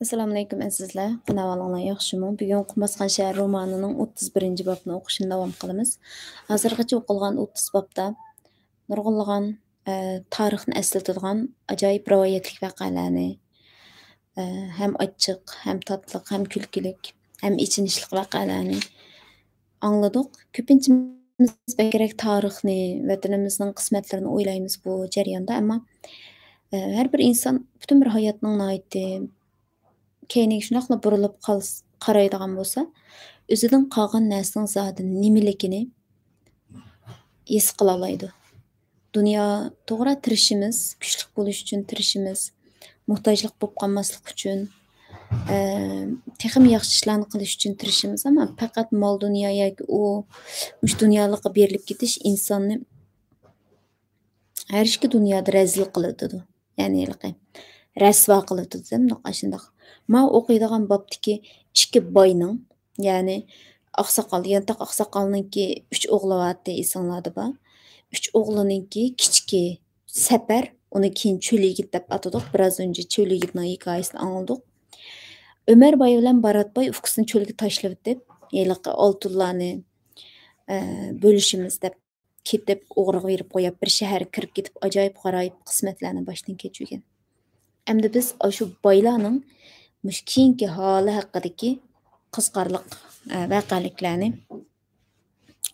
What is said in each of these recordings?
Assalomu alaykum azizlar. Qanavallanglar yaxshimi? Bugun Qummasqan shahar romanining 31-bobni o'qishni davom qilamiz. Hozirgacha o'qilgan 30 bobda nurg'unlagan tarixni eslatadigan ajoyib rivoyatlik voqealarni, ham achchiq, ham tatliq, ham kulkilik, ham ichinishlik voqealarni angladik. Ko'pincha biz bakrak tarixni, vatanimizning qismatlarini o'ylaymiz bu jarayonda, ammo har bir inson butun bir hayotning nihoyatda keyiniga shundoqla burilib qaraydigan bo'lsa, o'zidan qolgan narsaning zodi nimaligini his qila oladi. Dunyo to'g'ri tirishimiz, kuchli bo'lish uchun tirishimiz, muhtojlik bo'lib qolmaslik uchun, texim yaxshi ishlarni qilish uchun tirishimiz, ammo faqat mol dunyo yoki mush dunyolikqa berilib ketish insonni har ikki dunyoda razil qiladi. Ya'ni rasvo qiladi deb shundoq. Men o'qiydigan bobdagi ikki boyning, ya'ni oqsoqol, yantoq oqsoqolninki 3 o'g'li bor esinglarda bor. 3 o'g'lininki kichiki Safar, uni keyin cho'l yigit deb atadik. Biroz önce cho'l yigitning hikoyasini angladik. Ömer boy bilan Barat boy ukisini cho'lga tashlab deb, yiliqi oltinlarni bo'lishimiz deb ketib o'g'riga berib qo'yib bir shaharga kirib ketib ajoyib g'aroyib qismatlarni boshdan kechirgan. Endi biz shu boylarning mush keyingi holi haqidagi qiziqarli voqealiklarni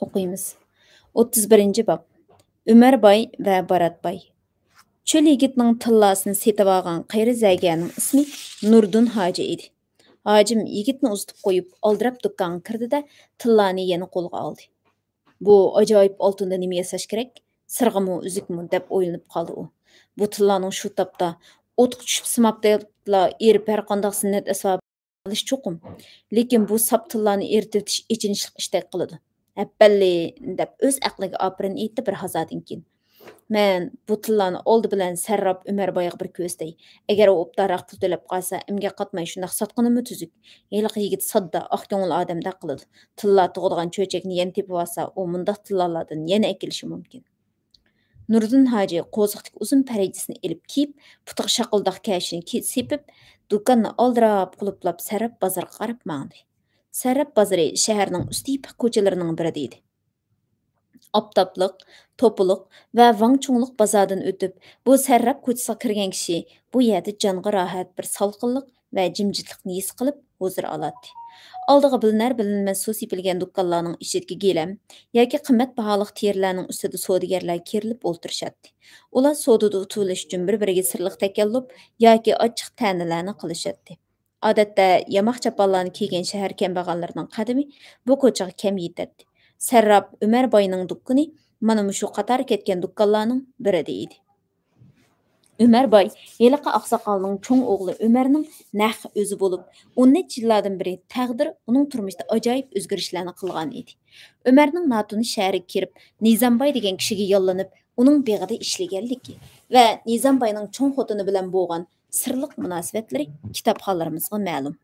o'qiymiz. 31-bob. Ömer boy va Barat boy. Cho'l yigitning tillasini setib olgan qayri zagarning ismi Nurdin hoji edi. Hojim yigitni uzatib qo'yib, oldirab do'konga kirdi-da, tillarni yana qo'lga oldi. Bu ajoyib oltinda nima yasash kerak? Sirg'imi, uzukmi deb o'ylanib qoldi u. Bu tillarning shu topda o'tqa tushib simabdala erib har qanday sunnat asbob qilish cho'qim. Lekin bu sap tillarni eritish ichinishlik ishdek qiladi. Balli deb o'z aqliga opirin aytdi bir hazodin keyin. Men bu tillarni oldi bilan sarrab Ömer boyga bir ko'zdey. Agar u obdaroq pul to'lab qolsa, imga qatmay shundoq sotqinimi tuzuk. Yiliq yigit sodda, oq ko'ngil odamda qiladi. Tillar tug'adigan cho'chakni yana tepib olsa, u mundaq tillarlardan yana akilishi mumkin. Nurdin hoji qo'ziqdagi uzun parajasini ilib kiyib, putiga shaqildoq kashini sepib, do'konni oldirab quluplab Sarab bozoriga qarab mangdi. Sarab bozori shaharning usti ko'chalarining birida edi. Aptapliq, to'piliq va vangchungliq bozordan o'tib, bu Sarab ko'chasiga kirgan kishi bu yerda jonga rohat bir salqinlik va jimjitlikni his qilib huzur oladi. Oldiga bilinar-bilinmas suv sepilgan do'konlarning ichidagi gilam yoki qimmat baholiq terilarning ustida savdogarlar kerilib o'ltirishadi. Ular savdoda utulish uchun bir-biriga sirliq takallub yoki ochiq ta'nalarni qilishadi. Odatda yamoq chaponlarni kiygan shahar kambag'allarining qadami bu ko'chaga kam yetadi. Sarrab Ömer boyning do'koni mana shu qator ketgan do'konlarning birida edi. Ömer boy yiliqi oqsoqolning cho'ng o'g'li Ömerning naq o'zi bo'lib, 10 necha yillardan beri taqdir uning turmushida ajoyib o'zgarishlarni qilgan edi. Ömerning Natuni shahriga kirib, Nizamboy degan kishiga yollanib, uning beg'ida ishlaganligi va Nizamboyning cho'ng xotini bilan bo'lgan sirliq munosabatlari kitobxonlarimizga ma'lum.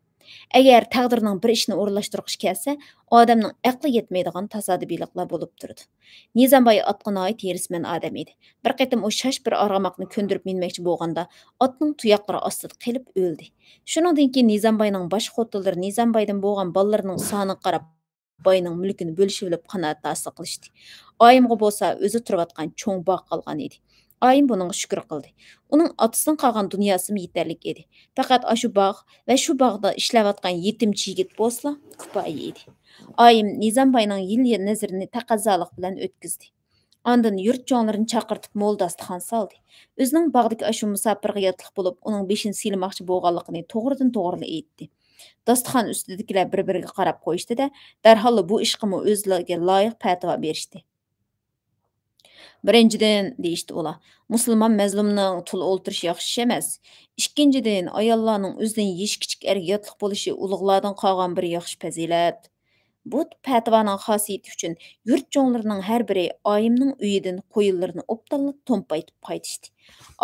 Agar taqdirning bir ishni o'rinlashtirishga kelsa, odamning aqli yetmaydigan tasodibiyliklar bo'lib turadi. Nizamboy otga noit terisman odam edi. Bir qatim u shash bir arg'amoqni ko'ndirib minmoqchi bo'lganda, otning tuyoqlari ostida qilib o'ldi. Shuningdan keyin Nizamboyning bosh xotinlari Nizamboydan bo'lgan bolalarining soniga qarab boyning mulkini bo'lishib olib qanoat hosil qilishdi. Oyimga bo'lsa o'zi turayotgan cho'ng bog' qolgan edi. Oyim buningga shukr qildi. Uning otasidan qolgan dunyosi yetarlik edi. Faqat shu bog' va shu bog'da ishlayotgan yetimchi yigit bo'lsa, kifoya edi. Oyim Nizamboyning yil nazarini taqozolik bilan o'tkazdi. Ondan yurt cho'nglarini chaqirtib mo'l dasturxon soldi. O'zining bog'dagi shu musofirga yotliq bo'lib, uning beshini silmoqchi bo'lganligini to'g'ridan-to'g'ri aytdi. Dasturxon ustidagilar bir-biriga qarab qo'yishdi-da, darhol bu ishga o'zlariga loyiq fatvo berishdi. Birinchidan deyishdi ular, musulmon mazlumning tul o'ltirishi yaxshi emas. Ikkinchidan, ayollarning o'zidan yesh kichik erga yotliq bo'lishi ulug'lardan qolgan bir yaxshi fazilat. Bu fatvoning xosiyati uchun yurt cho'nglarining har biri oyimning uyidan qo'yinlarini obdallab to'mpaytib qaytishdi.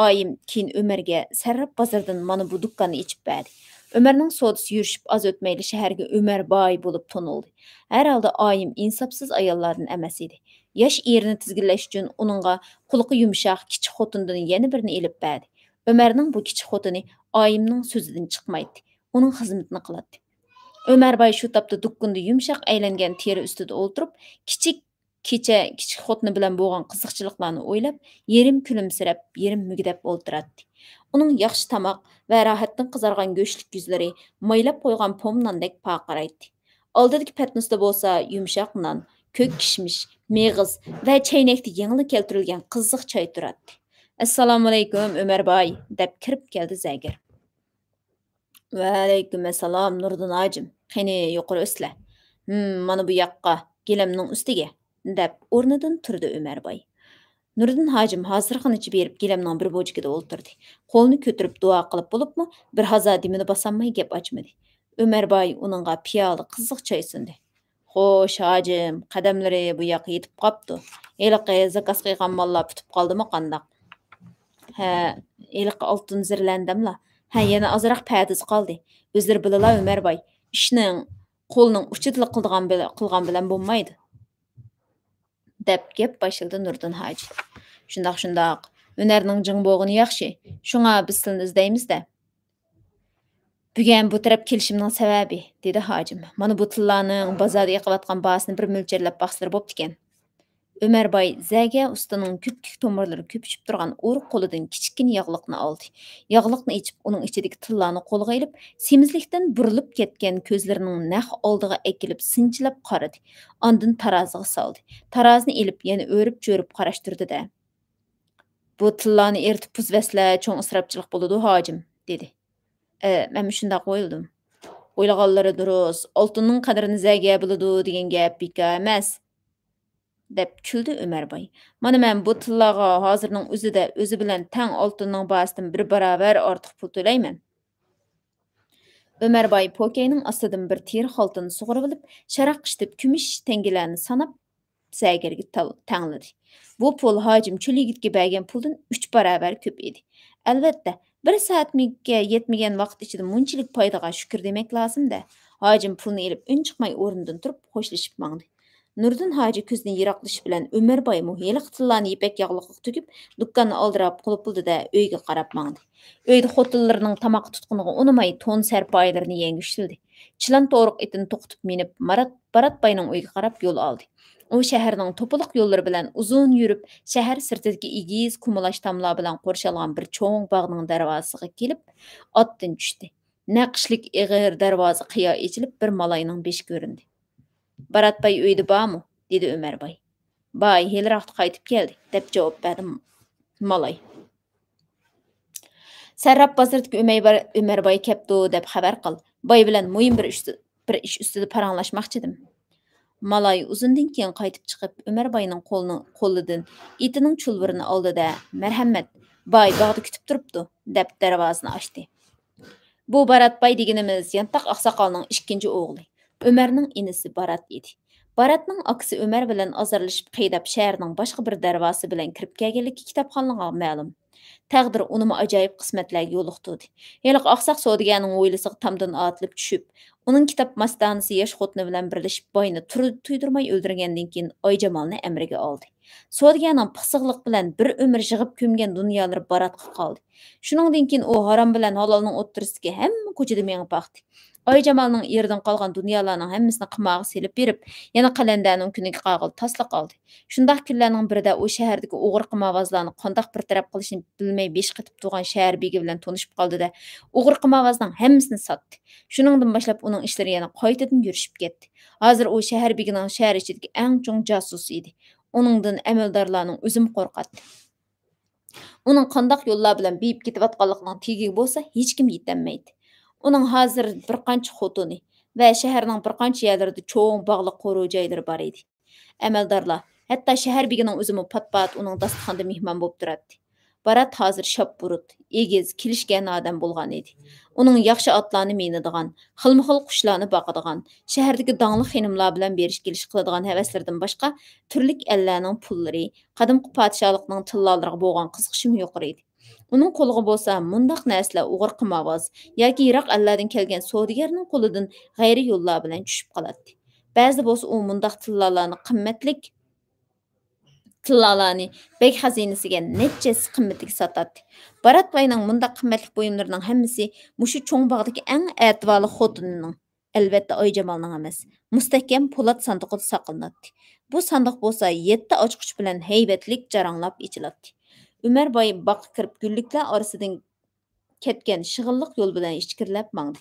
Oyim keyin Ömerga Sarrab bozordan mana bu do'konni ichib berdi. Ömerning sodisi yurishib oz o'tmayli shaharga Ömer boy bo'lib tonildi. Har holda oyim insofsiz ayollardan emas edi. Yosh erini tizginlash uchun uningga qulqi yumshoq kichik xotindan yana birini elib berdi. Ömerning bu kichik xotini oyimning so'zidan chiqmaydi. uning xizmatini qiladi. Ömerboy shu topda dukkunda yumshoq aylangan teri ustida o'ltirib, kichik xotni bilan bo'lgan qiziqchiliklarni o'ylab, yerim kulimsirab, yerim mugdab o'ltiradi. Uning yaxshi tamoq va rohatdan qizargan go'shtlik yuzlari maylab qo'ygan pomnandek paqiraydi. Oldidagi patnisda bo'lsa yumshoq non, ko'k kishmish, meg'iz va chaynakda yangi keltirilgan qiziq choy turadi. Assalomu alaykum Ömerboy, deb kirib keldi Zagir. Va alaykum assalom Nurdin hojim. Qani yuqori o'sla. Mana bu yoqqa, gilamning ustiga, deb o'rnidan turdi Ömerboy. Nurdin hojim hozirginacha berib gilamning bir bo'jigida o'ltirdi. Qo'lni ko'tarib duo qilib bo'libmi, bir hazo dimini bosolmay gap ochmadi. Ömerboy uningga piyola qiziq choy sundi. Xo'sh hojim, qadamlari bu yoqqa yetib qopti. Eliqi zakaz qilgan mollar bitib qoldimi qandaq? Ha, eliqi oltin zirlandimla. Ha, yana ozroq padiz qoldi. O'zlari bilala Ömerboy, ishning qo'lning uchida qilgan bilan bo'lmaydi. Deb gap boshladi Nurdin hoji. Shundoq. Hunarning jing bo'g'ini yaxshi. Shunga biz tilni izlaymiz-da. Bugun bu taraf kelishimning sababi, dedi hojim. Mana bu tillarning bozorda yiqayotgan bahosini bir mo'ljarlab baqslar bo'pti ekan. Ömerboy zaga ustining ko'pkik tomirlari ko'pishib turgan o'riq qo'lidan kichikkin yog'liqni oldi. Yog'liqni ichib, uning ichidagi tillarni qo'lga ilib, semizlikdan burilib ketgan ko'zlarining naq oldiga ekilib sinchilab qaradi. Ondan taroziga soldi. Tarozini ilib, yana o'rib-jo'rib qarashtirdi-da. Bu tillarni eritib puzvasla cho'ng isrofchilik bo'ladi, hojim, dedi. Men shundoq o'yladim. O'ylaganlari durust. Oltinning qadrini zaga biladi degan gap bekor emas. Deb kuldi Ömerboy. Mana men bu tillarga hozirning o'zida o'zi bilan tang oltinning bahosidan bir barobar ortiq pul to'layman. Ömerboy pokayning ostidan bir teri xaltini sug'urib olib, sharaq qishtib kumush tangalarni sanab Zagirga tangladi. Bu pul hojim chul yigitga bergan puldan 3 barobar ko'p edi. Albatta, bir soatga yetmagan vaqt ichida munchalik foydaga shukr demak lozim-da. Hojim pulni elib un chiqmay o'rnidan turib qo'shilishib mangdi. Nurdin hoji ko'zini yiroqlash bilan Ömerboy muhiliq tillarni ipak yog'liqqa tugib, dukkanni oldirab qolib bo'ldi-da uyga qarab mangdi. Uyda xotinlarining tamoq tutquniga unamay ton sarpoylarini yengishtildi. Chilan to'riq etini to'qitib minib, Baratbayning uyga qarab yo'l oldi. U shaharning to'piq yo'llari bilan uzun yurib, shahar sirtidagi egiz kumulash tamlar bilan qo'rshalgan bir cho'ng bog'ning darvozasiga kelib, otdan tushdi. Naqshlik ig'ir darvoza qiyo echilib, bir malayning beshi ko'rindi. Baratbay uyda bormi? Dedi Ömerboy. Bay, heliroqda qaytib keldi, deb javob berdi malay. Sarrab bozordagi Ömerboy kepti deb xabar qil. Boy bilan muhim bir ish ustida paranglashmoqchidim. Malay uzundan keyin qaytib chiqib, Ömerboyning qo'lidan itining chulvirini oldi-da, "Marhamat, boy bog'da kutib turibdi", deb darvozani ochdi. Bu Baratbay deganimiz Yantoq oqsoqolning ikkinchi o'g'li. Ömerning inisi Barat edi. Baratning akasi Ömer bilan azarlashib qaydab shaharning boshqa bir darvosi bilan kirib kelganligi kitobxonlarga ma'lum. Taqdir unimi ajoyib qismatlarga yo'liqtirdi. Yeliq oqsoq savdogarning o'ylisiga tamdan otilib tushib, uning kitob mastanisi yosh xotini bilan birlashib boyni tuydirmay o'ldirgandan keyin Oyjamolni amriga oldi. Savdogarning piqsiqlik bilan bir umr yig'ib ko'mgan dunyolari Baratga qoldi. Shuningdan keyin u harom bilan halolning o'ttirisiga hamma ko'chada mengib baqdi. Oyjamolning eridan qolgan dunyolarning hammasini qimog'iga selib berib, yana qalandaning kuniga qag'il tasliq oldi. Shundaq kunlarning birida u shahardagi o'g'ir qimavozlarni qandoq bir taraf qilishni bilmay besh qitib turgan shahar begi bilan tanishib qoldi-da, o'g'ir qimavozning hammasini sotdi. Shuningdan boshlab uning ishlari yana qaytadan yurishib ketdi. Hozir u shahar begining shahar ichidagi eng chong josusi edi. Uningdan amaldorlarning o'zim qo'rqatdi. Uning qandoq yo'llar bilan beyib ketayotganligining tegiga bo'lsa, hech kim yetolmaydi. Uning hozir bir qancha xotini va shaharning bir qancha yerlarida cho'ng bog'liq qo'ruv joylari bor edi. Amaldorlar, hatto shahar begining o'zimi pat-pat uning dasturxonida mehmon bo'lib turadi. Barat hozir shop-burut, egiz, kelishgan odam bo'lgan edi. Uning yaxshi otlarni minadigan, xilma-xil qushlarni boqadigan, shahardagi dongli xonimlar bilan berish-kelish qiladigan havaslardan boshqa turlik ellarning pullari, qadimgi podshohlikning tillalariga bo'lgan qiziqishim yuqori edi. Uning qo'liga bo'lsa mundaq narsalar o'g'ir qimovoz yoki yiroq ellardan kelgan savdogarning qo'lidan g'ayri yo'llar bilan tushib qoladi. Ba'zida bo'lsa u mundaq tillarni qimmatlik Tillalani bek xazinasiga nechchasi qimmatiga sotadi. Baratbayning mundaq qimmatli buyumlarining hammasi mushu cho'ng bog'dagi eng e'tiborli xotinining, albatta Oyjamalning emas, mustahkam po'lat sandiqida saqlanadi. Bu sandiq bo'lsa 7 ochqich bilan haybatlik jaranglab ichiladi. Umarboy boqqa kirib gulliklar orasidan ketgan shig'illiq yo'l bilan ichkirlab mangdi.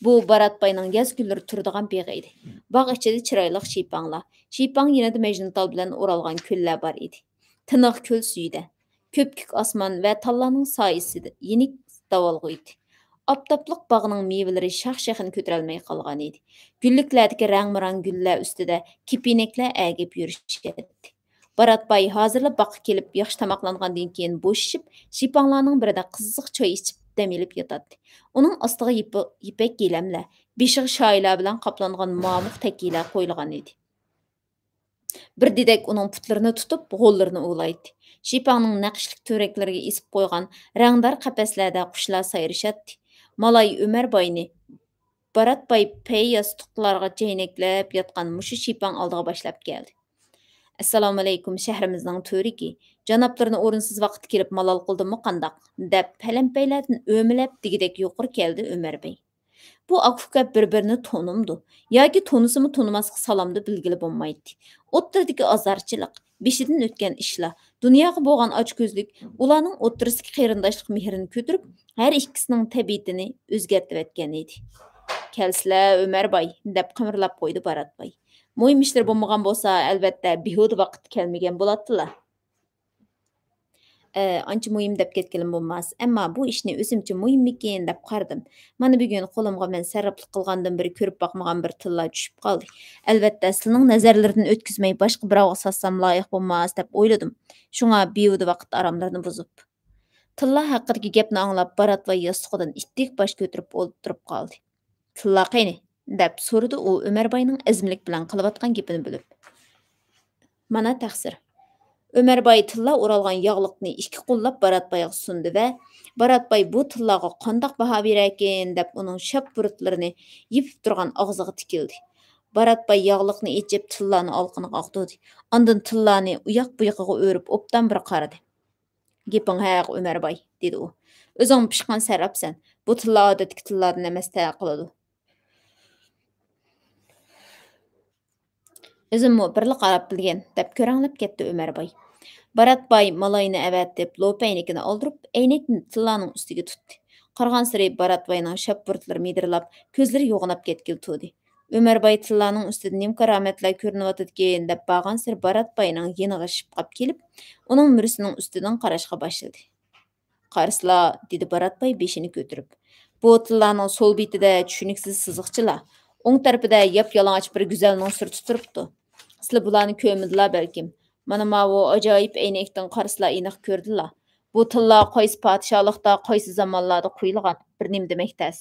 Bu Baratbayning yaz kunlari turadigan beg'i edi. Bog' ichida chiroyli shiypanglar, shiypang yanada majnuntol bilan o'ralgan ko'llar bor edi. Tiniq ko'l suyida, ko'pkik osmon va tallarning soyasida yenik davolg'uydi. Oftobliq bog'ning mevalari shax-shaxini ko'tarolmay qolgan edi. Gulliklardagi rang-barang gullar ustida kepineklar ägib yurishadi. Baratbay hozirla boqqa kelib yaxshi tamoqlangandan keyin bo'shishib, shiypanglarning birida qiziq choy ichib dam ilib yotadi. Uning ostiga ipak gilamlar, beshiga shoylar bilan qoplangan momiq takiylar qo'yilgan edi. Bir dedak uning putlarini tutib, g'o'llarini o'laydi. Shiypangning naqshlik to'raklariga isib qo'ygan rangdor qafaslarda qushlar sayrashadi. Malay Umarboyni Baratbay pay yostiqlarga chaynaklab yotgan mushu shiypang oldiga boshlab keldi. Assalomu alaykum shahrimizning to'riki. Janoblarni o'rinsiz vaqt kelib malol qildimmi qandaq? Deb palampaylardan o'milab digidek yuqori keldi Umarboy. Bu akufka bir-birini tonumdu. Yoki tonisimi tonimasqa salomda bilgili bo'lmaydi. O'ttirdagi azarchilik, beshidan o'tgan ishlar, dunyoga bo'lgan ochko'zlik, ularning o'ttirsidagi qarindoshlik mehrini ko'tarib, har ikkisining tabiatini o'zgartirib o'tgan edi. Kelsizlar Umarboy, deb qimirlab qo'ydi Baratboy. Muhim ishlar bo'lmagan bo'lsa, albatta behuda vaqt kelmagan bo'ladilar. Ancha muhim deb ketganim bo'lmas. Ammo bu ishni o'zimcha muhimmikin deb qaradim. Mana bugun qo'limga men sarraflik qilgandan beri ko'rib boqmagan bir tilla tushib qoldi. Albatta, sizning nazarlardan o'tkazmay boshqa birovga satsam loyiq bo'lmas deb o'yladim. Shunga behuda vaqt aromlarini buzib. Tilla haqidagi gapni anglab Baratboy yostiqidan ittik bosh ko'tarib o'tirib qoldi. Tilla qani deb so'radi u Umarboyning azmlik bilan qilayotgan gapini bilib. Mana taqsir. Umarboy tilla o'ralgan yog'liqni ikki qo'llab Baratboyga sundi va Baratboy bu tillaga qandoq baho berarkin deb uning shap burutlarini yipib turgan og'ziga tikildi. Baratboy yog'liqni ichib tillani olqiniga oqtirdi. Ondan tillani uyoq buyoqiga o'rib obdan bir qaradi. Gaping haq Umarboy dedi u. O'zing pishqan sarabsan. Bu tilla odatdagi tillardan emas qiladi. O'zimmi birli qarab bilgan deb ko'ranglab ketdi Umarboy. Baratboy malayni avatib, lo'paynikini oldirib, aynakni tillaning ustiga tutdi. Qarg'an siri Baratboyning shapburtlari midirlab, ko'zlari yo'g'inab ketgil tudi. Umarboy tillaning ustida nim karomatlar ko'rinayotgan deb bag'an siri Baratboyning yeniga shipqab kelib, uning murisining ustidan qarashga boshladi. Qarsla, dedi Baratboy beshini ko'tarib. Bu tillaning so'l betida tushuniksiz siziqchilar, o'ng tarafida yap-yalang'och bir go'zalning surti turibdi. Sizlar bularni ko'rmadilar balkim. Mana bu ajoyib aynakdan qaraslar aniq ko'rdilar. Bu tilla qaysi podshohlikda, qaysi zamonlarda qo'yilgan bir nim demakdas.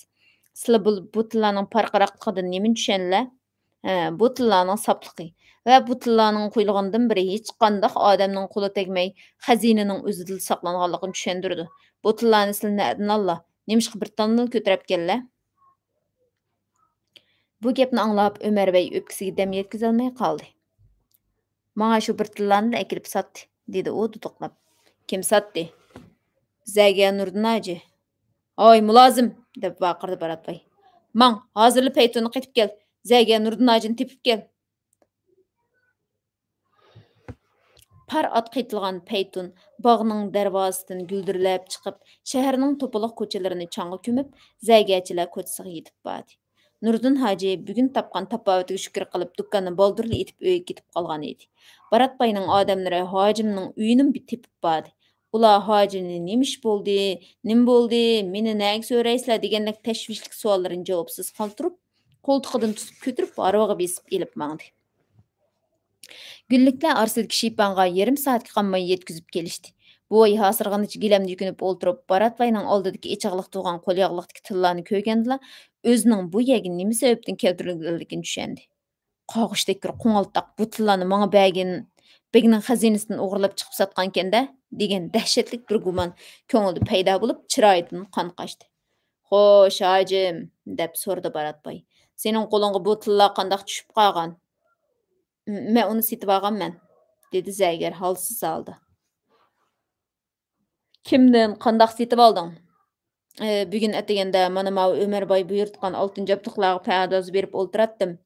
Sizlar bu tillaning farqiraqligidan nima tushunlar? Bu tillaning sapligi va bu tillaning qo'yilgandan biri hech qanday odamning qo'li tegmay xazinaning o'zida saqlanganligini tushundirdi. Bu tillani sizlarni Allah nimishqa bir tanni ko'tarib kellar? Bu gapni anglab Umarboy o'pkasiga dam yetkazolmay qoldi. Mana shu bir tillani akilib sotdi, dedi u duduqlab. Kim sotdi? Zaga Nurdin hoji. Oy mulozim, deb baqirdi Baratboy. Mang, hozirli paytuni qaytib kel. Zaga Nurdin hojini tepib kel. Par at qaytilgan paytun bog'ning darvozasidan guldirlab chiqib, shaharning to'poloq ko'chalarini chang'a ko'mib, zagachilar ko'chasiga yetib bordi. Nurdin hoji bugun topgan tapavatiga shukr qilib do'konni boldurli etib uyga ketib qolgan edi. Baratboyning odamlari hojimning uyini tepib bordi. Ular hojini nemish bo'ldi, nim bo'ldi, meni nega so'raysizlar degandek tashvishli savollarini javobsiz qoldirib, qo'ltiqidan tutib ko'tirib, aravaga besib elib mangdi. Güllikler arsidagi shiypanga yarim soatga qolmay yetkazib kelishdi. Bu ay hasirg'anicha gilamda yukinib o'ltirib, Baratboyning oldidagi ichiqliq turgan qo'l yog'liqdagi tillarni ko'rgandilar, o'zining bu yerga nima sababdan keltirilganligini tushundi. Qog'ishdek qo'ng'altoq bu tillarni menga begning xazinasidan o'g'irlab chiqib sotgan-kanda degan dahshatli bir gumon ko'ngilda paydo bo'lib, chiroyidan qon qochdi. "Xo'sh, hojim", deb so'radi Baratboy. "Sening qo'lingga bu tillar qandoq tushib qolgan?" Men uni setib olganman. dedi zəgər halsız halda. Kimdən, qandaq setib aldın? Bugün ətəgəndə mana mavu Ömərbay buyurtqan altın jabduqlarga pərdaz berip oltiratdım.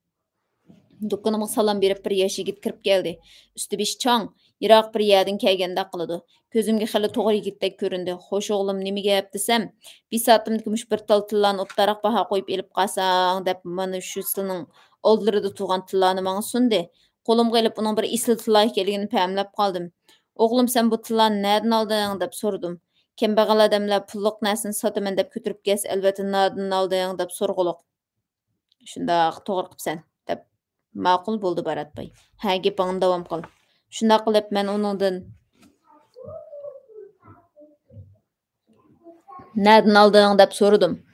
Dükkanıma salam berip bir yaş yigit kirip geldi. Üstü beş çaң, yırak bir yerden kelgende qılıdı. Gözümge xili toğri yigitdek göründü. Hoş oğlum, nemi gap desem, bir saatim dikmiş bir tıllan optarak baha koyup elip qasaң, dep mana şu sılının oldurıda tuğan tıllanı maňa sundi. Kolumga elip onun bir isli tıllan ekenligini pämlep kaldım. Oğlum, sen bu tıllanı nereden aldyň dep sordum. Kembegal adamlar pulluq näsini sataman dep kötürüp gels, elbette nereden aldyň dep sorguluk. Şundaq toğri qıpsan, dep ma'qul boldy Baratbay. Ha, gepiňi dowam qıl. Şundaq qılıp men onundan nereden aldyň dep sorudum.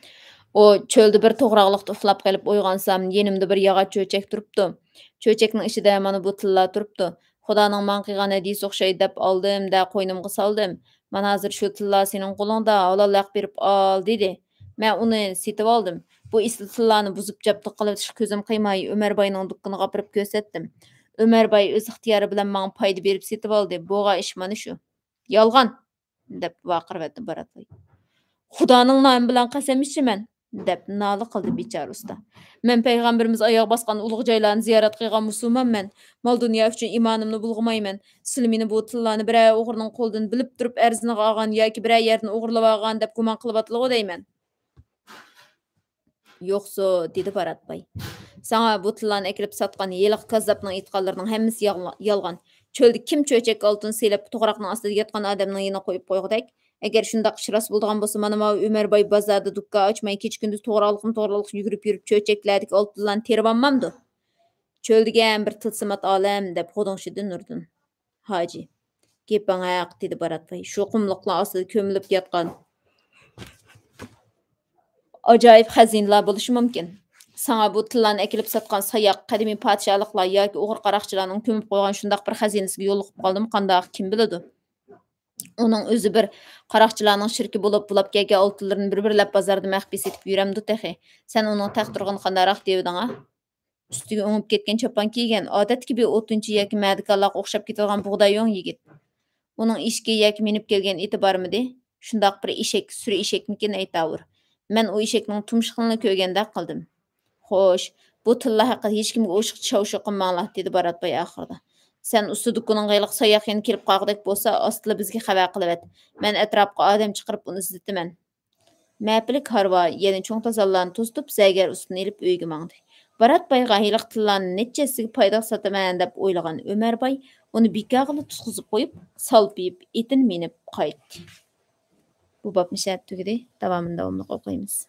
O çölde bir toğraqlıqda uxlap gelip oygansam, yenimde bir yağaç çöçek turupdu. Çöçekning içinde mana bu tilla turupdu. Xudanyň maň qygan hediyesi okşaýdy dep aldım da qoýnymga saldım. Mana hazır şu tilla senin qolunda, alalaq berip al dedi. Men onu setip aldım. Bu isli tillany buzup japdyk qılıp közüm qymaý Ömerbaynyň dukkynyga apyryp gösterdim. Ömerbay öz ixtiyary bilen maňa paýda berip setip aldy. Buga iş mana şu. Yalgan dep waqyryp etdi Baratbay. Xudanyň namy bilen qasam içimen dep naly qıldy biçara usta. Men peýgamberimiz aýag baskan ulug jaýlarny ziyaret qylgan musulmanman. Mal dünýä üçin imanymny bulgumayman. Silmini bu tillany birä ogurnyň kolundan bilip durup erzini gagan ýa-ki birä ýerden ogurlap algan dep guman qılıp atlygy diýmen. Yoksa dedi Baratbay. Sana bu tillany ekirip satgan ýelyk kazzapnyň itqanlarynyň hemmesi yalgan. Çölde kim çöçek altyn selep toğraqnyň astyda ýatgan adamnyň ýyna goýup goýgudek. Eger şundaq iş ras boldygan bolsa, mana mawy Ömerbay bazarda dukka açmay keç gündüz toğralyk ýügürüp ýürüp çöçeklädik altynlaryny terip almamdy. Çöldigän bir tılsymat alem dep hodoňşydy Nurdun. Haji. Gepiň haq dedi Baratbay. Şu qumluklar astyda kömülüp ýatgan ajaýyp hazinlar bolyşy mümkin. Sana bu tillany ekilip satgan sayak, kadimi padşahlyklar ýa-ki ogur qaraqçylarynyň kömüp goýgan şundaq bir hazinesiga ýolugyp galdymy, qandaq kim biledi? Onun özü bir qaraqçylarynyň şirki bolup bulap gelgen altynlaryny bir-birlep bazarda mähbi setip ýüremdi tehi. Sen onuň takdyryny kandarak diýdiň ha? Üstüge öňüp ketgen çapan kiygen, adat gibi otunçy ýa-ki mädikallarga okşap ketýän buğday ýoň yigit. Onuň işge ýa-ki minip gelgen iti barmydy? Şundaq bir işek, sürü işekmikin aýtawur. Men o işekniň tumşygyny köýgendek kıldım. Hoş, bu tilla haqqy hiç kimge oşuq çawşy qılmaňlar dedi Baratbay ahyrda. Sen ustu dukkunyň gaýlyk sayak ýene kelip gagdyk bolsa, astly bizge habar qylyp et. Men etrapga adam çykyryp uny izletimen. Mäpilik harwa ýene çoň tazallarny tostup, zäger ustyny elip öýge maňdy. Baratbay gaýlyk tillany netçesiga paýda sataman dep oýlagan Ömerbay onu bikagyly tutguzyp goýup, salpyp etini minip gaýtdy. Bu bab misat tügedi. Dawamynda onu okuýmyz.